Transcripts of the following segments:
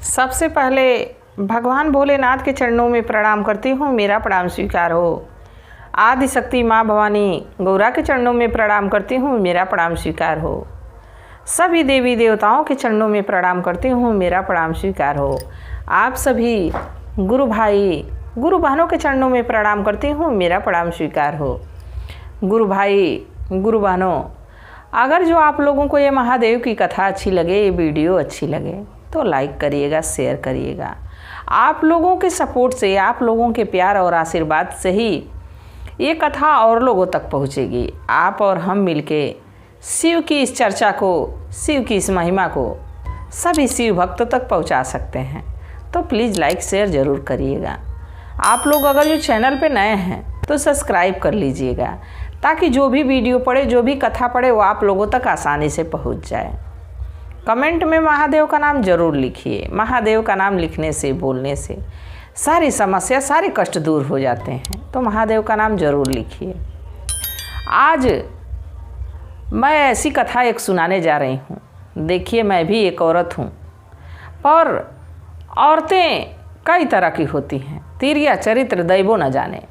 सबसे पहले भगवान भोलेनाथ के चरणों में प्रणाम करती हूँ, मेरा प्रणाम स्वीकार हो। आदि शक्ति माँ भवानी गौरा के चरणों में प्रणाम करती हूँ, मेरा प्रणाम स्वीकार हो। सभी देवी देवताओं के चरणों में प्रणाम करती हूँ, मेरा प्रणाम स्वीकार हो। आप सभी गुरु भाई गुरु बहनों के चरणों में प्रणाम करती हूँ, मेरा प्रणाम स्वीकार हो। गुरु भाई गुरु बहनों, अगर जो आप लोगों को ये महादेव की कथा अच्छी लगे, ये वीडियो अच्छी लगे तो लाइक करिएगा, शेयर करिएगा। आप लोगों के सपोर्ट से, आप लोगों के प्यार और आशीर्वाद से ही ये कथा और लोगों तक पहुँचेगी। आप और हम मिलके शिव की इस चर्चा को, शिव की इस महिमा को सभी शिव भक्तों तक पहुँचा सकते हैं। तो प्लीज़ लाइक शेयर ज़रूर करिएगा। आप लोग अगर जो चैनल पे नए हैं तो सब्सक्राइब कर लीजिएगा, ताकि जो भी वीडियो पड़े, जो भी कथा पड़े, वो आप लोगों तक आसानी से पहुंच जाए। कमेंट में महादेव का नाम ज़रूर लिखिए। महादेव का नाम लिखने से, बोलने से सारी समस्या, सारे कष्ट दूर हो जाते हैं। तो महादेव का नाम ज़रूर लिखिए। आज मैं ऐसी कथा एक सुनाने जा रही हूँ। देखिए, मैं भी एक औरत हूँ, पर औरतें कई तरह की होती हैं। तिरिया चरित्र दैवो न जाने।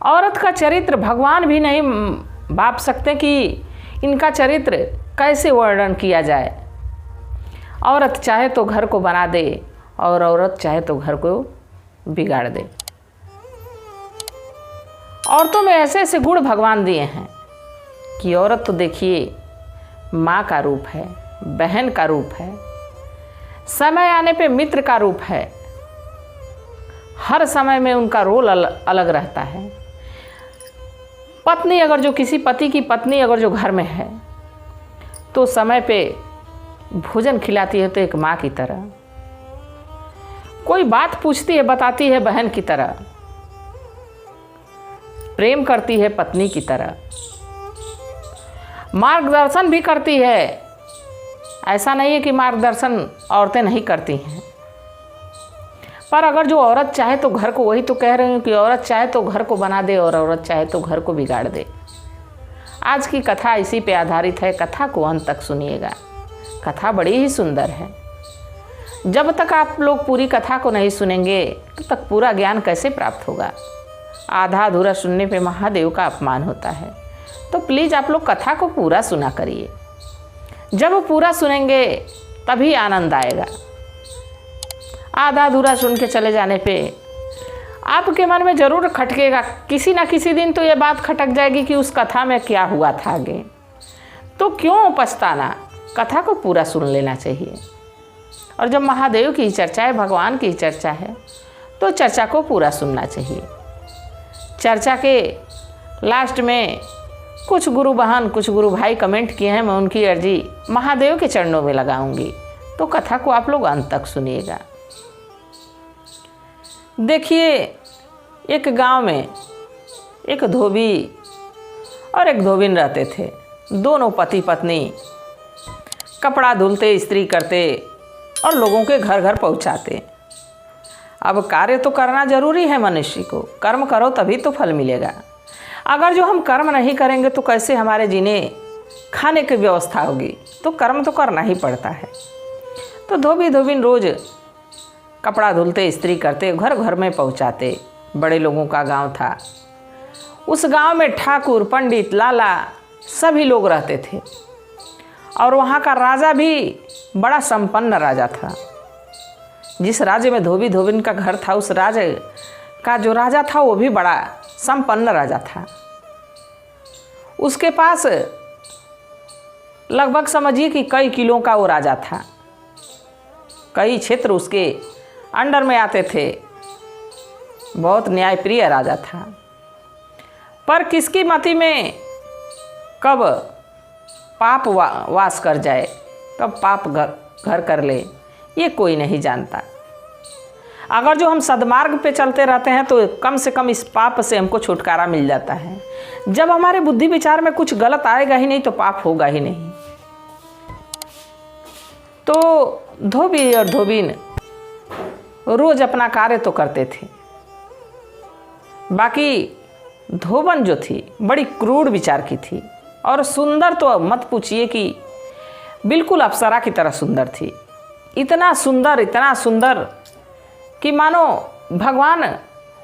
औरत का चरित्र भगवान भी नहीं भाप सकते कि इनका चरित्र कैसे वर्णन किया जाए। औरत चाहे तो घर को बना दे और औरत चाहे तो घर को बिगाड़ दे। औरतों में ऐसे ऐसे गुण भगवान दिए हैं कि औरत तो देखिए माँ का रूप है, बहन का रूप है, समय आने पे मित्र का रूप है। हर समय में उनका रोल अलग रहता है। पत्नी अगर जो किसी पति की पत्नी अगर जो घर में है तो समय पे भोजन खिलाती है तो एक माँ की तरह, कोई बात पूछती है बताती है बहन की तरह, प्रेम करती है पत्नी की तरह, मार्गदर्शन भी करती है। ऐसा नहीं है कि मार्गदर्शन औरतें नहीं करती हैं, पर अगर जो औरत चाहे तो घर को, वही तो कह रही हूँ कि औरत चाहे तो घर को बना दे और औरत चाहे तो घर को बिगाड़ दे। आज की कथा इसी पे आधारित है। कथा को अंत तक सुनिएगा। कथा बड़ी ही सुंदर है। जब तक आप लोग पूरी कथा को नहीं सुनेंगे तब तक पूरा ज्ञान कैसे प्राप्त होगा। आधा अधूरा सुनने पे महादेव का अपमान होता है। तो प्लीज़ आप लोग कथा को पूरा सुना करिए। जब पूरा सुनेंगे तभी आनंद आएगा। आधा अधूरा सुन के चले जाने पे आपके मन में ज़रूर खटकेगा। किसी ना किसी दिन तो ये बात खटक जाएगी कि उस कथा में क्या हुआ था आगे। तो क्यों पछताना, कथा को पूरा सुन लेना चाहिए। और जब महादेव की चर्चा है, भगवान की चर्चा है, तो चर्चा को पूरा सुनना चाहिए। चर्चा के लास्ट में कुछ गुरु बहन, कुछ गुरु भाई कमेंट किए हैं, मैं उनकी अर्जी महादेव के चरणों में लगाऊंगी। तो कथा को आप लोग अंत तक सुनिएगा। देखिए, एक गांव में एक धोबी और एक धोबिन रहते थे। दोनों पति पत्नी कपड़ा धुलते, इस्त्री करते और लोगों के घर घर पहुंचाते। अब कार्य तो करना जरूरी है मनुष्य को। कर्म करो तभी तो फल मिलेगा। अगर जो हम कर्म नहीं करेंगे तो कैसे हमारे जीने खाने की व्यवस्था होगी। तो कर्म तो करना ही पड़ता है। तो धोबी धोबिन रोज़ कपड़ा धुलते, इस्त्री करते, घर घर में पहुंचाते। बड़े लोगों का गांव था। उस गांव में ठाकुर, पंडित, लाला सभी लोग रहते थे। और वहाँ का राजा भी बड़ा संपन्न राजा था। जिस राज्य में धोबी धोबिन का घर था, उस राज्य का जो राजा था वो भी बड़ा संपन्न राजा था। उसके पास लगभग समझिए कि कई किलों का वो राजा था। कई क्षेत्र उसके अंडर में आते थे। बहुत न्यायप्रिय राजा था। पर किसकी मति में कब पाप वास कर जाए, कब पाप घर कर ले, ये कोई नहीं जानता। अगर जो हम सद्मार्ग पे चलते रहते हैं तो कम से कम इस पाप से हमको छुटकारा मिल जाता है। जब हमारे बुद्धि विचार में कुछ गलत आएगा ही नहीं तो पाप होगा ही नहीं। तो धोबी और धोबिन रोज अपना कार्य तो करते थे। बाकी धोबन जो थी बड़ी क्रूर विचार की थी और सुंदर तो मत पूछिए कि बिल्कुल अप्सरा की तरह सुंदर थी। इतना सुंदर कि मानो भगवान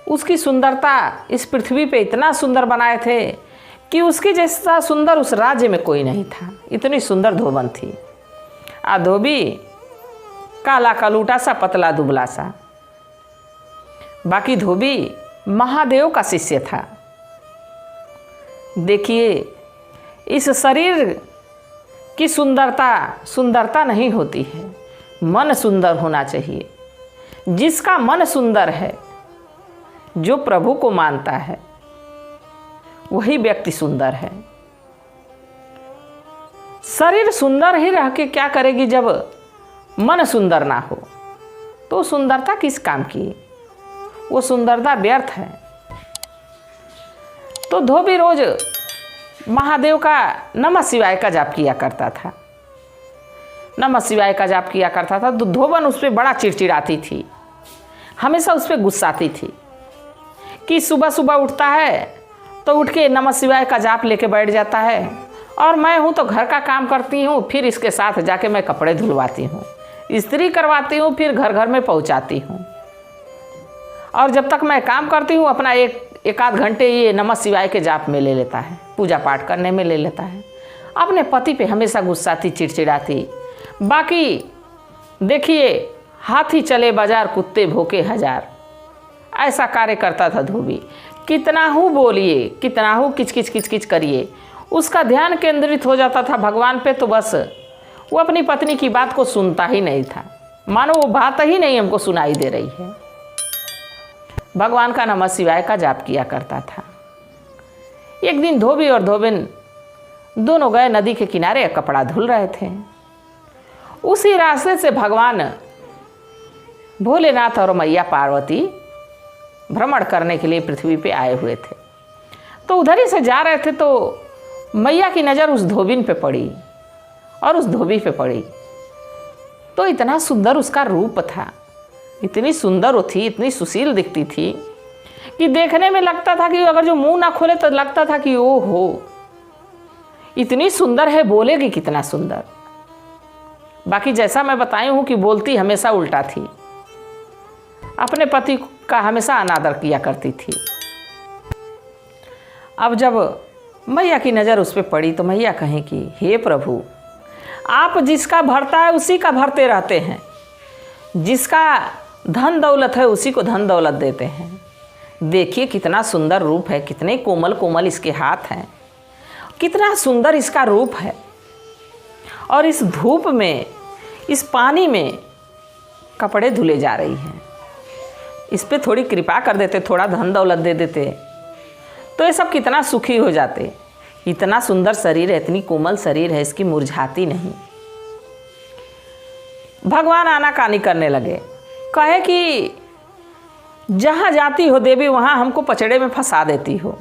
उसकी सुंदरता इस पृथ्वी पे इतना सुंदर बनाए थे कि उसके जैसा सुंदर उस राज्य में कोई नहीं था। इतनी सुंदर धोबन थी। आ धोबी काला कलूटा सा, पतला दुबला सा। बाकी धोबी महादेव का शिष्य था। देखिए, इस शरीर की सुंदरता नहीं होती है, मन सुंदर होना चाहिए। जिसका मन सुंदर है, जो प्रभु को मानता है, वही व्यक्ति सुंदर है। शरीर सुंदर ही रह के क्या करेगी जब मन सुंदर ना हो? तो सुंदरता किस काम की? वो सुंदरता व्यर्थ है। तो धोबी रोज महादेव का नमः शिवाय का जाप किया करता था। नमः शिवाय का जाप किया करता था। तो धोबन उस पर बड़ा चिड़चिड़ाती थी, हमेशा उस पर गुस्साती थी कि सुबह सुबह उठता है तो उठ के नमः शिवाय का जाप लेके बैठ जाता है, और मैं हूँ तो घर का काम करती हूँ, फिर इसके साथ जाके मैं कपड़े धुलवाती हूँ, इस्त्री करवाती हूँ, फिर घर घर में पहुँचाती हूँ। और जब तक मैं काम करती हूँ अपना एक आध घंटे ये नमः शिवाय के जाप में ले लेता है, पूजा पाठ करने में ले लेता है। अपने पति पे हमेशा गुस्साती, चिड़चिड़ाती। बाकी देखिए, हाथी चले बाजार, कुत्ते भोके हजार, ऐसा कार्य करता था धोबी। कितना हूँ बोलिए, कितना हूँ किच करिए, उसका ध्यान केंद्रित हो जाता था भगवान पे। तो बस वो अपनी पत्नी की बात को सुनता ही नहीं था, मानो वो बात ही नहीं हमको सुनाई दे रही है। भगवान का नमः शिवाय का जाप किया करता था। एक दिन धोबी और धोबिन दोनों गए नदी के किनारे, कपड़ा धुल रहे थे। उसी रास्ते से भगवान भोलेनाथ और मैया पार्वती भ्रमण करने के लिए पृथ्वी पे आए हुए थे। तो उधर ही से जा रहे थे तो मैया की नज़र उस धोबिन पे पड़ी और उस धोबी पे पड़ी। तो इतना सुंदर उसका रूप था, इतनी सुंदर वो थी, इतनी सुशील दिखती थी कि देखने में लगता था कि अगर जो मुंह ना खोले तो लगता था कि ओ हो, इतनी सुंदर है, बोलेगी कितना सुंदर। बाकी जैसा मैं बताई हूँ कि बोलती हमेशा उल्टा थी, अपने पति का हमेशा अनादर किया करती थी। अब जब मैया की नज़र उस पर पड़ी तो मैया कहें कि हे प्रभु, आप जिसका भरता है उसी का भरते रहते हैं, जिसका धन दौलत है उसी को धन दौलत देते हैं। देखिए कितना सुंदर रूप है, कितने कोमल कोमल इसके हाथ हैं, कितना सुंदर इसका रूप है। और इस धूप में, इस पानी में कपड़े धुले जा रही हैं। इस पे थोड़ी कृपा कर देते, थोड़ा धन दौलत दे देते तो ये सब कितना सुखी हो जाते। इतना सुंदर शरीर है, इतनी कोमल शरीर है, इसकी मुरझाती नहीं। भगवान आनाकानी करने लगे, कहे कि जहाँ जाती हो देवी वहाँ हमको पचड़े में फंसा देती हो।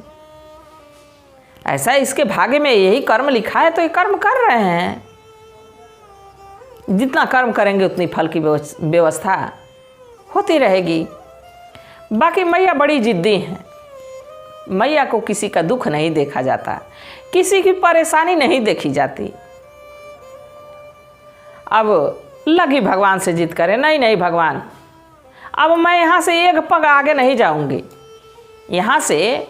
ऐसा इसके भाग्य में यही कर्म लिखा है तो ये कर्म कर रहे हैं। जितना कर्म करेंगे उतनी फल की व्यवस्था होती रहेगी। बाकी मैया बड़ी जिद्दी हैं, मैया को किसी का दुख नहीं देखा जाता, किसी की परेशानी नहीं देखी जाती। अब लगी भगवान से जिद करे, नहीं भगवान, अब मैं यहाँ से एक पग आगे नहीं जाऊँगी, यहाँ से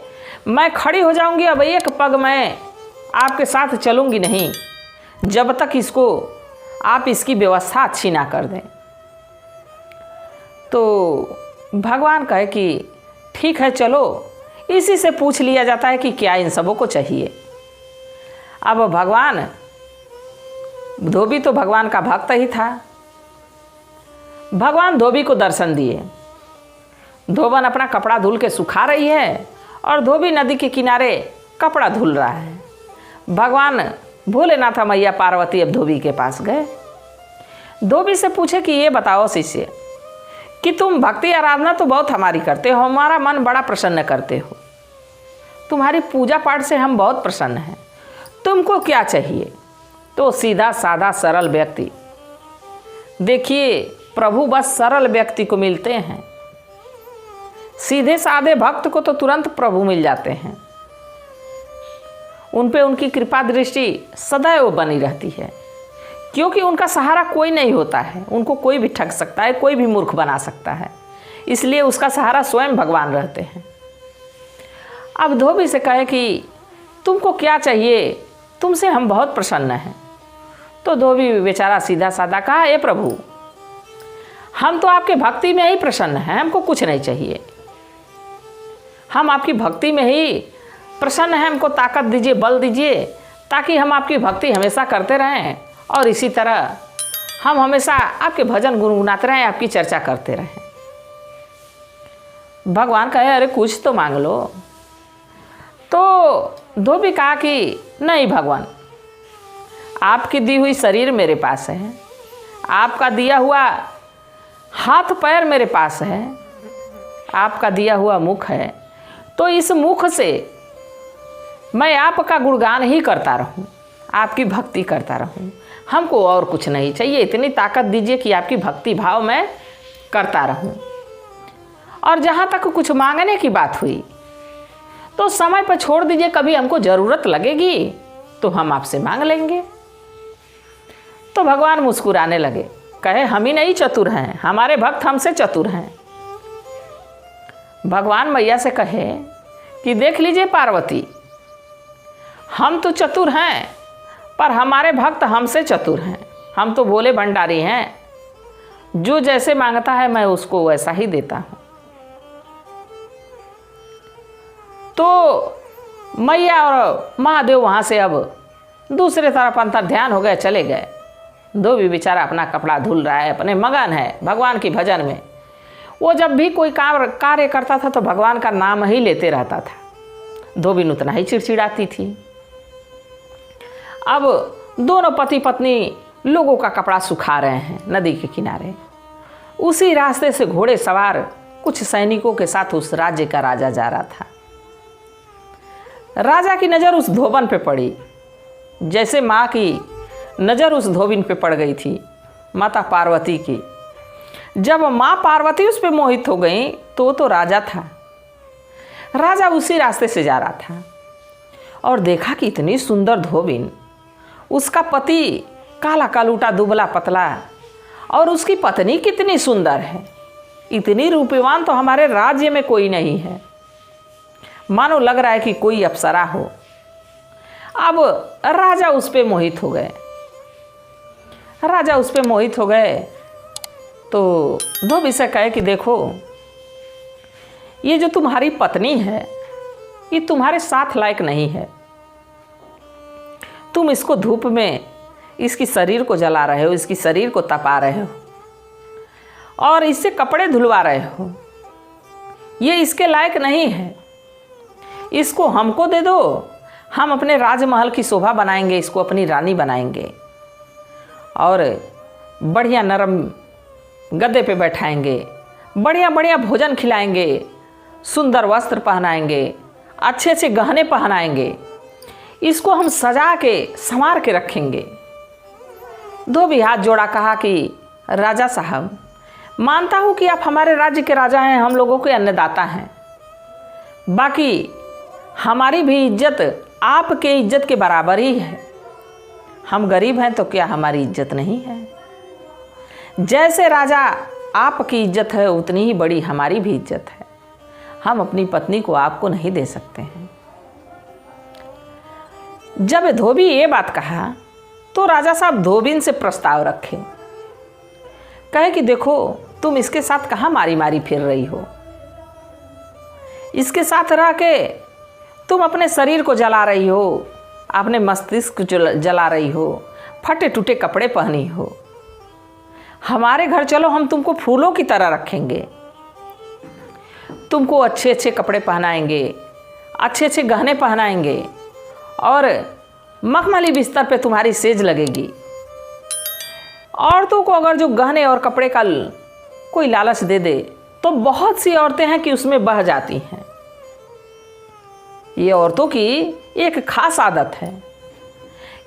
मैं खड़ी हो जाऊँगी, अब एक पग मैं आपके साथ चलूँगी नहीं, जब तक इसको आप इसकी व्यवस्था अच्छी ना कर दें। तो भगवान कहे कि ठीक है चलो, इसी से पूछ लिया जाता है कि क्या इन सबों को चाहिए। अब भगवान, धोबी तो भगवान का भक्त ही था। भगवान धोबी को दर्शन दिए। धोबन अपना कपड़ा धुल के सुखा रही है और धोबी नदी के किनारे कपड़ा धुल रहा है। भगवान भोलेनाथ मैया पार्वती अब धोबी के पास गए। धोबी से पूछे कि ये बताओ शिष्य कि तुम भक्ति आराधना तो बहुत हमारी करते हो, हमारा मन बड़ा प्रसन्न करते हो, तुम्हारी पूजा पाठ से हम बहुत प्रसन्न हैं, तुमको क्या चाहिए? तो सीधा साधा सरल व्यक्ति, देखिए प्रभु बस सरल व्यक्ति को मिलते हैं, सीधे साधे भक्त को तो तुरंत प्रभु मिल जाते हैं, उन पे उनकी कृपा दृष्टि सदैव बनी रहती है। क्योंकि उनका सहारा कोई नहीं होता है, उनको कोई भी ठग सकता है, कोई भी मूर्ख बना सकता है, इसलिए उसका सहारा स्वयं भगवान रहते हैं। अब धोबी से कहे कि तुमको क्या चाहिए, तुमसे हम बहुत प्रसन्न हैं। तो धोबी बेचारा सीधा साधा कहा, हे प्रभु, हम तो आपके भक्ति में ही प्रसन्न हैं, हमको कुछ नहीं चाहिए, हम आपकी भक्ति में ही प्रसन्न हैं, हमको ताकत दीजिए, बल दीजिए, ताकि हम आपकी भक्ति हमेशा करते रहें और इसी तरह हम हमेशा आपके भजन गुनगुनाते रहें, आपकी चर्चा करते रहें। भगवान कहे, अरे कुछ तो मांग लो। तो धोबी कहा कि नहीं भगवान, आपकी दी हुई शरीर मेरे पास है, आपका दिया हुआ हाथ पैर मेरे पास है, आपका दिया हुआ मुख है, तो इस मुख से मैं आपका गुणगान ही करता रहूं, आपकी भक्ति करता रहूं, हमको और कुछ नहीं चाहिए, इतनी ताकत दीजिए कि आपकी भक्ति भाव मैं करता रहूं। और जहाँ तक कुछ मांगने की बात हुई तो समय पर छोड़ दीजिए, कभी हमको ज़रूरत लगेगी तो हम आपसे मांग लेंगे। तो भगवान मुस्कुराने लगे, कहे, हम ही नहीं चतुर हैं, हमारे भक्त हमसे चतुर हैं। भगवान मैया से कहे कि देख लीजिए पार्वती, हम तो चतुर हैं पर हमारे भक्त हमसे चतुर हैं, हम तो भोले भंडारी हैं, जो जैसे मांगता है मैं उसको वैसा ही देता हूँ। तो मैया और महादेव वहाँ से अब दूसरे तरफ अंतर ध्यान हो गए, चले गए। धोबी बेचारा अपना कपड़ा धुल रहा है, अपने मगन है भगवान की भजन में। वो जब भी कोई कार्य करता था तो भगवान का नाम ही लेते रहता था। धोबी उतना ही चिड़चिड़ाती थी। अब दोनों पति पत्नी लोगों का कपड़ा सुखा रहे हैं नदी के किनारे। उसी रास्ते से घोड़े सवार कुछ सैनिकों के साथ उस राज्य का राजा जा रहा था। राजा की नज़र उस धोबन पे पड़ी, जैसे माँ की नज़र उस धोबिन पे पड़ गई थी, माता पार्वती की। जब माँ पार्वती उस पे मोहित हो गई तो राजा था। राजा उसी रास्ते से जा रहा था और देखा कि इतनी सुंदर धोबिन, उसका पति काला कालूटा दुबला पतला और उसकी पत्नी कितनी सुंदर है, इतनी रूपवान तो हमारे राज्य में कोई नहीं है, मानो लग रहा है कि कोई अप्सरा हो। अब राजा उस पे मोहित हो गए। राजा उस पे मोहित हो गए तो धोबी से कहे कि देखो, ये जो तुम्हारी पत्नी है ये तुम्हारे साथ लायक नहीं है। तुम इसको धूप में इसकी शरीर को जला रहे हो, इसकी शरीर को तपा रहे हो और इससे कपड़े धुलवा रहे हो, ये इसके लायक नहीं है। इसको हमको दे दो, हम अपने राजमहल की शोभा बनाएंगे, इसको अपनी रानी बनाएंगे और बढ़िया नरम गद्दे पे बैठाएंगे, बढ़िया बढ़िया भोजन खिलाएंगे, सुंदर वस्त्र पहनाएंगे, अच्छे अच्छे गहने पहनाएंगे, इसको हम सजा के संवार के रखेंगे। धोबी हाथ जोड़ा कहा कि राजा साहब, मानता हूँ कि आप हमारे राज्य के राजा हैं, हम लोगों के अन्नदाता हैं, बाकी हमारी भी इज्जत आपके इज्जत के बराबर ही है। हम गरीब हैं तो क्या हमारी इज्जत नहीं है? जैसे राजा आपकी इज्जत है उतनी ही बड़ी हमारी भी इज्जत है। हम अपनी पत्नी को आपको नहीं दे सकते हैं। जब धोबी ये बात कहा तो राजा साहब धोबिन से प्रस्ताव रखे, कहे कि देखो, तुम इसके साथ कहाँ मारी मारी फिर रही हो, इसके साथ रह के तुम अपने शरीर को जला रही हो, अपने मस्तिष्क को जला रही हो, फटे टूटे कपड़े पहनी हो। हमारे घर चलो, हम तुमको फूलों की तरह रखेंगे, तुमको अच्छे अच्छे कपड़े पहनाएंगे, अच्छे अच्छे गहने पहनाएंगे और मखमली बिस्तर पे तुम्हारी सेज लगेगी। औरतों को अगर जो गहने और कपड़े का कोई लालच दे दे तो बहुत सी औरतें हैं कि उसमें बह जाती हैं। ये औरतों की एक खास आदत है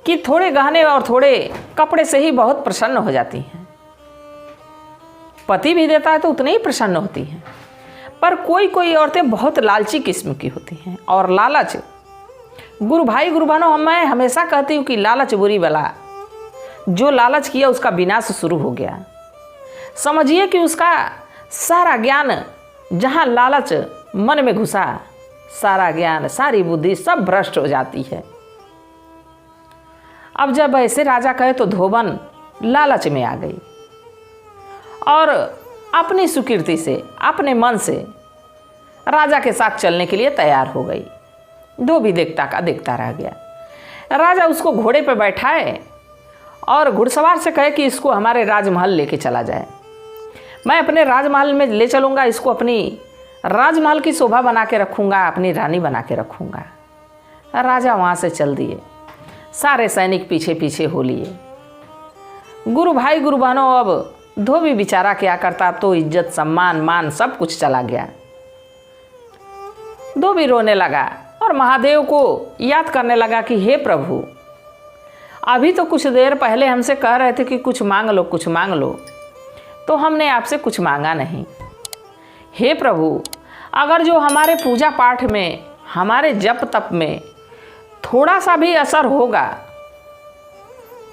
कि थोड़े गहने और थोड़े कपड़े से ही बहुत प्रसन्न हो जाती हैं। पति भी देता है तो उतने ही प्रसन्न होती हैं, पर कोई कोई औरतें बहुत लालची किस्म की होती हैं। और लालच, गुरु भाई गुरु बहनों, मैं हमेशा कहती हूँ कि लालच बुरी बला, जो लालच किया उसका विनाश शुरू हो गया। समझिए कि उसका सारा ज्ञान, जहाँ लालच मन में घुसा, सारा ज्ञान, सारी बुद्धि सब भ्रष्ट हो जाती है। अब जब ऐसे राजा कहे तो धोबन लालच में आ गई और अपनी सुकीर्ति से, अपने मन से राजा के साथ चलने के लिए तैयार हो गई। धोबी देखता का देखता रह गया। राजा उसको घोड़े पर बैठाए और घुड़सवार से कहे कि इसको हमारे राजमहल लेके चला जाए, मैं अपने राजमहल में ले चलूँगा, इसको अपनी राजमहल की शोभा बना के रखूँगा, अपनी रानी बना के रखूँगा। राजा वहाँ से चल दिए, सारे सैनिक पीछे पीछे हो लिए। गुरु भाई गुरु बहनों, अब धोबी बेचारा क्या करता, तो इज्जत सम्मान मान सब कुछ चला गया। धोबी रोने लगा और महादेव को याद करने लगा कि हे प्रभु, अभी तो कुछ देर पहले हमसे कह रहे थे कि कुछ मांग लो, कुछ मांग लो, तो हमने आपसे कुछ मांगा नहीं। हे प्रभु, अगर जो हमारे पूजा पाठ में, हमारे जप तप में थोड़ा सा भी असर होगा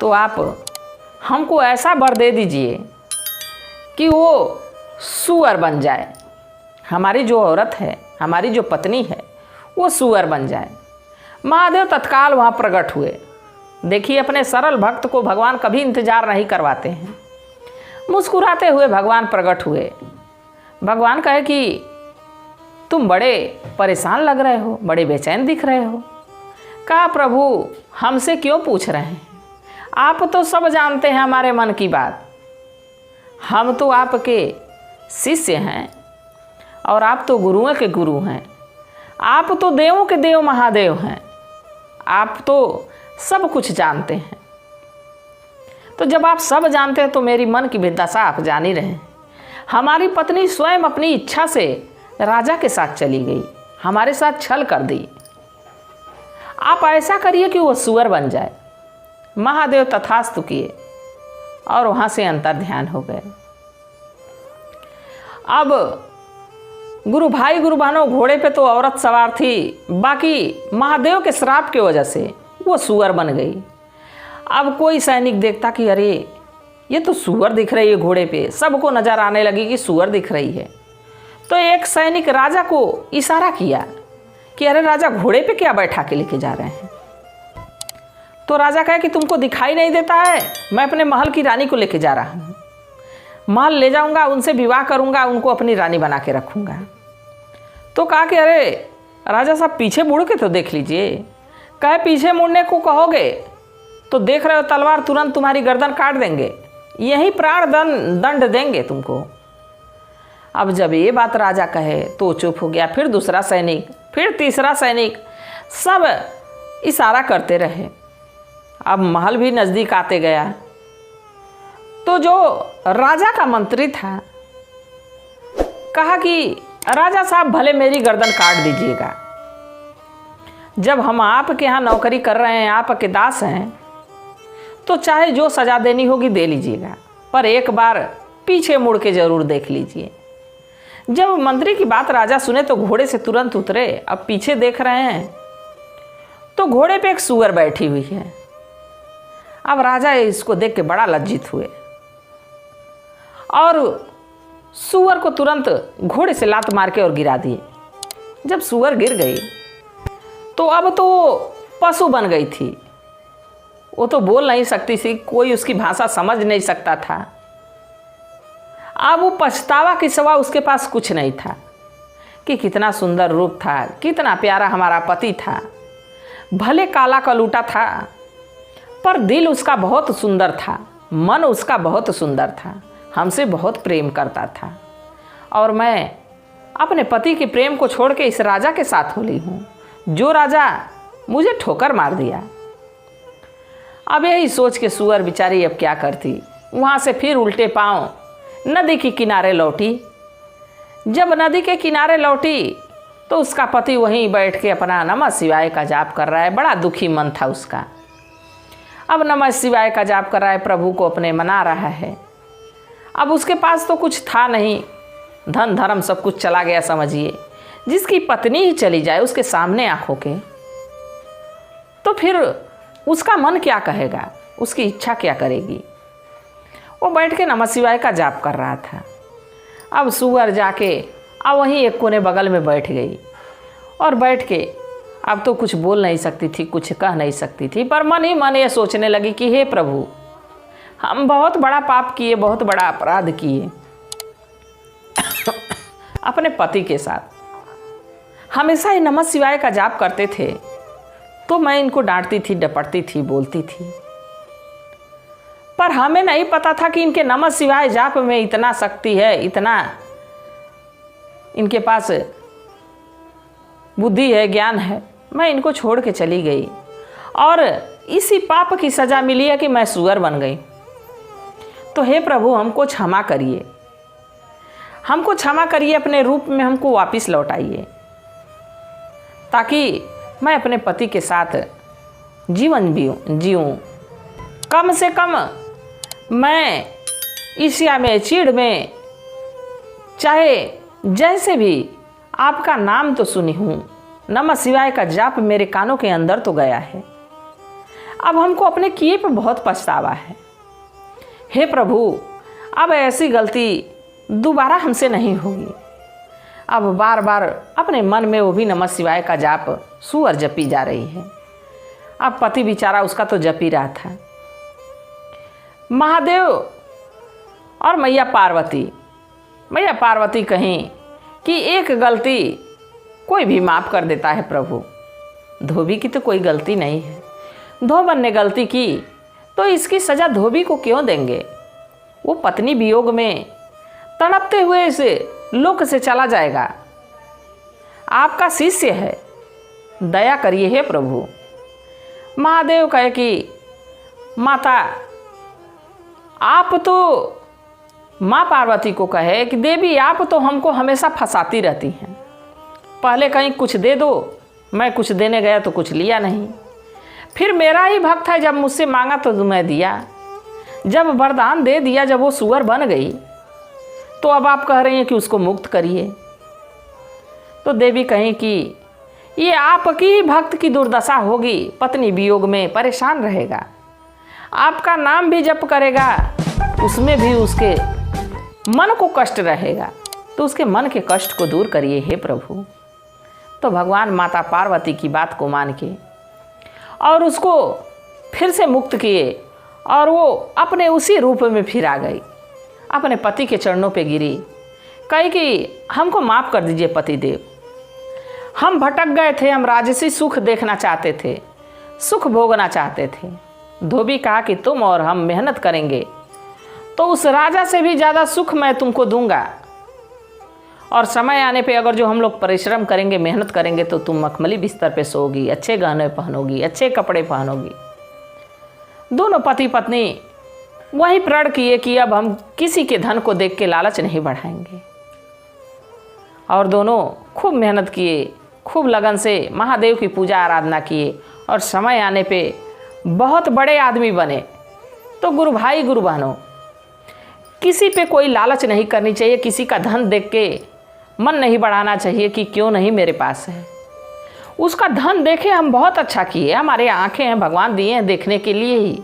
तो आप हमको ऐसा वर दे दीजिए कि वो सूअर बन जाए। हमारी जो औरत है, हमारी जो पत्नी है, वो सूअर बन जाए। महादेव तत्काल वहाँ प्रकट हुए। देखिए, अपने सरल भक्त को भगवान कभी इंतजार नहीं करवाते हैं। मुस्कुराते हुए भगवान प्रकट हुए। भगवान कहे कि तुम बड़े परेशान लग रहे हो, बड़े बेचैन दिख रहे हो। कहा, प्रभु हमसे क्यों पूछ रहे हैं, आप तो सब जानते हैं हमारे मन की बात। हम तो आपके शिष्य हैं और आप तो गुरुओं के गुरु हैं। आप तो देवों के देव महादेव हैं। आप तो सब कुछ जानते हैं। तो जब आप सब जानते हैं तो मेरी मन की भी दशा आप जान ही रहे हैं। हमारी पत्नी स्वयं अपनी इच्छा से राजा के साथ चली गई, हमारे साथ छल कर दी। आप ऐसा करिए कि वो सूअर बन जाए। महादेव तथास्तु किए और वहाँ से अंतर ध्यान हो गए। अब गुरु भाई गुरु बहनों, घोड़े पे तो औरत सवार थी, बाकी महादेव के श्राप की वजह से वो सूअर बन गई। अब कोई सैनिक देखता कि अरे ये तो सूअर दिख रही है घोड़े पे, सबको नजर आने लगी कि सूअर दिख रही है। तो एक सैनिक राजा को इशारा किया कि अरे राजा, घोड़े पे क्या बैठा के लेके जा रहे हैं। तो राजा कहे कि तुमको दिखाई नहीं देता है, मैं अपने महल की रानी को लेके जा रहा हूँ। महल ले जाऊंगा, उनसे विवाह करूंगा, उनको अपनी रानी बना के रखूंगा। तो कहा कि अरे राजा साहब, पीछे मुड़ के तो देख लीजिए। कहे, पीछे मुड़ने को कहोगे तो देख रहे हो तलवार तुरंत तुम्हारी गर्दन काट देंगे, यही प्राण दंड देंगे तुमको। अब जब ये बात राजा कहे तो चुप हो गया। फिर दूसरा सैनिक, फिर तीसरा सैनिक, सब इशारा करते रहे। अब महल भी नज़दीक आते गया। तो जो राजा का मंत्री था कहा कि राजा साहब, भले मेरी गर्दन काट दीजिएगा, जब हम आपके यहाँ नौकरी कर रहे हैं, आपके दास हैं, तो चाहे जो सजा देनी होगी दे लीजिएगा, पर एक बार पीछे मुड़ के ज़रूर देख लीजिए। जब मंत्री की बात राजा सुने तो घोड़े से तुरंत उतरे। अब पीछे देख रहे हैं तो घोड़े पे एक सूअर बैठी हुई है। अब राजा इसको देख के बड़ा लज्जित हुए और सूअर को तुरंत घोड़े से लात मार के और गिरा दिए। जब सूअर गिर गई तो अब तो पशु बन गई थी, वो तो बोल नहीं सकती थी, कोई उसकी भाषा समझ नहीं सकता था। अब वो पछतावा के सिवा उसके पास कुछ नहीं था कि कितना सुंदर रूप था, कितना प्यारा हमारा पति था। भले काला कलूटा था पर दिल उसका बहुत सुंदर था, मन उसका बहुत सुंदर था, हमसे बहुत प्रेम करता था और मैं अपने पति के प्रेम को छोड़ के इस राजा के साथ होली हूँ, जो राजा मुझे ठोकर मार दिया। अब यही सोच के सूअर बेचारी अब क्या करती, वहाँ से फिर उल्टे पांव नदी के किनारे लौटी। जब नदी के किनारे लौटी तो उसका पति वहीं बैठ के अपना नमः शिवाय का जाप कर रहा है। बड़ा दुखी मन था उसका। अब नमः शिवाय का जाप कर रहा है, प्रभु को अपने मना रहा है। अब उसके पास तो कुछ था नहीं, धन धर्म सब कुछ चला गया समझिए। जिसकी पत्नी ही चली जाए उसके सामने आंखों के, तो फिर उसका मन क्या कहेगा। उसकी इच्छा क्या करेगी। वो बैठ के नमः शिवाय का जाप कर रहा था। अब सुअर जाके अब वहीं एक कोने बगल में बैठ गई और बैठ के अब तो कुछ बोल नहीं सकती थी, कुछ कह नहीं सकती थी, पर मन ही मन ये सोचने लगी कि हे प्रभु, हम बहुत बड़ा पाप किए, बहुत बड़ा अपराध किए अपने पति के साथ। हमेशा ही नमः शिवाय का जाप करते थे, तो मैं इनको डांटती थी, डपटती थी, बोलती थी, पर हमें नहीं पता था कि इनके नमः शिवाय जाप में इतना शक्ति है, इतना इनके पास बुद्धि है, ज्ञान है। मैं इनको छोड़ के चली गई और इसी पाप की सज़ा मिली है कि मैं सुअर बन गई। तो हे प्रभु, हमको क्षमा करिए, हमको क्षमा करिए, अपने रूप में हमको वापस लौटाइए, ताकि मैं अपने पति के साथ जीवन जीऊँ। कम से कम मैं ईर्ष्या में, चिढ़ में, चाहे जैसे भी आपका नाम तो सुनी हूँ, नमः शिवाय का जाप मेरे कानों के अंदर तो गया है। अब हमको अपने किए पर बहुत पछतावा है। हे प्रभु, अब ऐसी गलती दोबारा हमसे नहीं होगी। अब बार बार अपने मन में वो भी नमः शिवाय का जाप सुअर जपी जा रही है। अब पति बेचारा उसका तो जप ही रहा था। महादेव और मैया पार्वती कहीं कि एक गलती कोई भी माफ़ कर देता है प्रभु, धोबी की तो कोई गलती नहीं है। धोबन ने गलती की तो इसकी सज़ा धोबी को क्यों देंगे। वो पत्नी वियोग में तड़पते हुए इस लोक से चला जाएगा। आपका शिष्य है, दया करिए हे प्रभु। महादेव कहे कि माता, आप तो माँ पार्वती को कहे कि देवी, आप तो हमको हमेशा फंसाती रहती हैं। पहले कहीं कुछ दे दो, मैं कुछ देने गया तो कुछ लिया नहीं। फिर मेरा ही भक्त है, जब मुझसे मांगा तो मैं दिया, जब वरदान दे दिया, जब वो सुअर बन गई तो अब आप कह रही हैं कि उसको मुक्त करिए। तो देवी कहीं कि ये आपकी ही भक्त की दुर्दशा होगी, पत्नी वियोग में परेशान रहेगा, आपका नाम भी जप करेगा, उसमें भी उसके मन को कष्ट रहेगा, तो उसके मन के कष्ट को दूर करिए हे प्रभु। तो भगवान माता पार्वती की बात को मान के और उसको फिर से मुक्त किए और वो अपने उसी रूप में फिर आ गई, अपने पति के चरणों पे गिरी, कही कि हमको माफ़ कर दीजिए पतिदेव, हम भटक गए थे, हम राजसी सुख देखना चाहते थे, सुख भोगना चाहते थे। धोबी कहा कि तुम और हम मेहनत करेंगे तो उस राजा से भी ज़्यादा सुख मैं तुमको दूंगा, और समय आने पे अगर जो हम लोग परिश्रम करेंगे, मेहनत करेंगे, तो तुम मखमली बिस्तर पे सोगी, अच्छे गहने पहनोगी, अच्छे कपड़े पहनोगी। दोनों पति पत्नी वही प्रण किए कि अब हम किसी के धन को देख के लालच नहीं बढ़ाएंगे, और दोनों खूब मेहनत किए, खूब लगन से महादेव की पूजा आराधना किए, और समय आने पे बहुत बड़े आदमी बने। तो गुरु भाई गुरु बहनों, किसी पे कोई लालच नहीं करनी चाहिए, किसी का धन देख के मन नहीं बढ़ाना चाहिए कि क्यों नहीं मेरे पास है। उसका धन देखे हम बहुत अच्छा किए, हमारे आंखें हैं, भगवान दिए हैं देखने के लिए ही,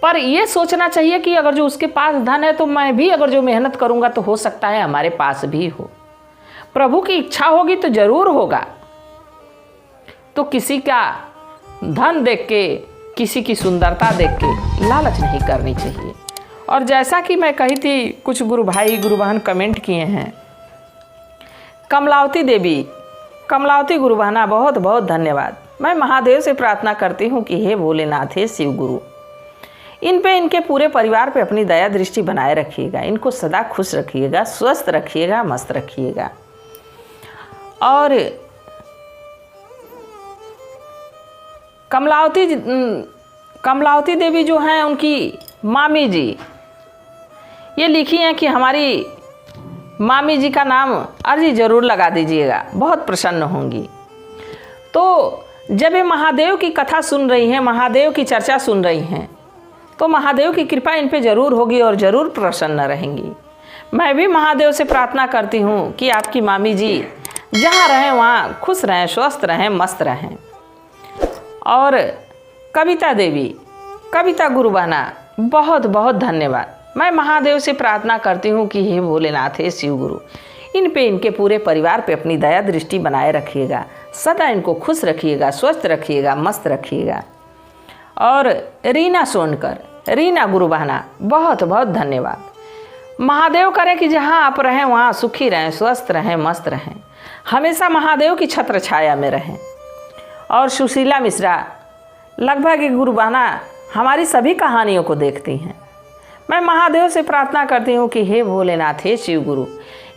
पर ये सोचना चाहिए कि अगर जो उसके पास धन है तो मैं भी अगर जो मेहनत करूँगा तो हो सकता है हमारे पास भी हो। प्रभु की इच्छा होगी तो ज़रूर होगा। तो किसी का धन देख के, किसी की सुंदरता देख के लालच नहीं करनी चाहिए। और जैसा कि मैं कही थी, कुछ गुरु भाई गुरु बहन कमेंट किए हैं, कमलावती देवी, कमलावती गुरु बहना, बहुत बहुत धन्यवाद। मैं महादेव से प्रार्थना करती हूँ कि हे भोलेनाथ, हे शिव गुरु, इन पे, इनके पूरे परिवार पे अपनी दया दृष्टि बनाए रखिएगा, इनको सदा खुश रखिएगा, स्वस्थ रखिएगा, मस्त रखिएगा। और कमलावती देवी जो हैं, उनकी मामी जी ये लिखी हैं कि हमारी मामी जी का नाम अर्जी ज़रूर लगा दीजिएगा, बहुत प्रसन्न होंगी। तो जब ये महादेव की कथा सुन रही हैं, महादेव की चर्चा सुन रही हैं, तो महादेव की कृपा इन पे ज़रूर होगी और ज़रूर प्रसन्न रहेंगी। मैं भी महादेव से प्रार्थना करती हूँ कि आपकी मामी जी जहाँ रहें वहाँ खुश रहें, स्वस्थ रहें, मस्त रहें। और कविता देवी, कविता गुरुबाना, बहुत बहुत धन्यवाद। मैं महादेव से प्रार्थना करती हूँ कि हे भोलेनाथ, हे शिव गुरु, इन पे, इनके पूरे परिवार पे अपनी दया दृष्टि बनाए रखिएगा, सदा इनको खुश रखिएगा, स्वस्थ रखिएगा, मस्त रखिएगा। और रीना सोनकर, रीना गुरुबाना, बहुत बहुत धन्यवाद। महादेव करे कि जहाँ आप रहें वहाँ सुखी रहें, स्वस्थ रहें, मस्त रहें, हमेशा महादेव की छत्र छाया में रहें। और सुशीला मिश्रा, लगभग गुरुबाना हमारी सभी कहानियों को देखती हैं। मैं महादेव से प्रार्थना करती हूँ कि हे भोलेनाथ, हे शिव गुरु,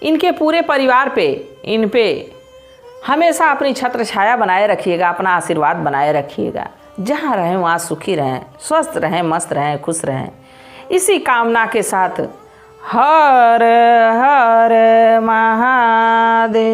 इनके पूरे परिवार पे, इन पे हमेशा अपनी छत्र छाया बनाए रखिएगा, अपना आशीर्वाद बनाए रखिएगा। जहाँ रहें वहाँ सुखी रहें, स्वस्थ रहें, मस्त रहें, खुश रहें। इसी कामना के साथ हर हर महादेव।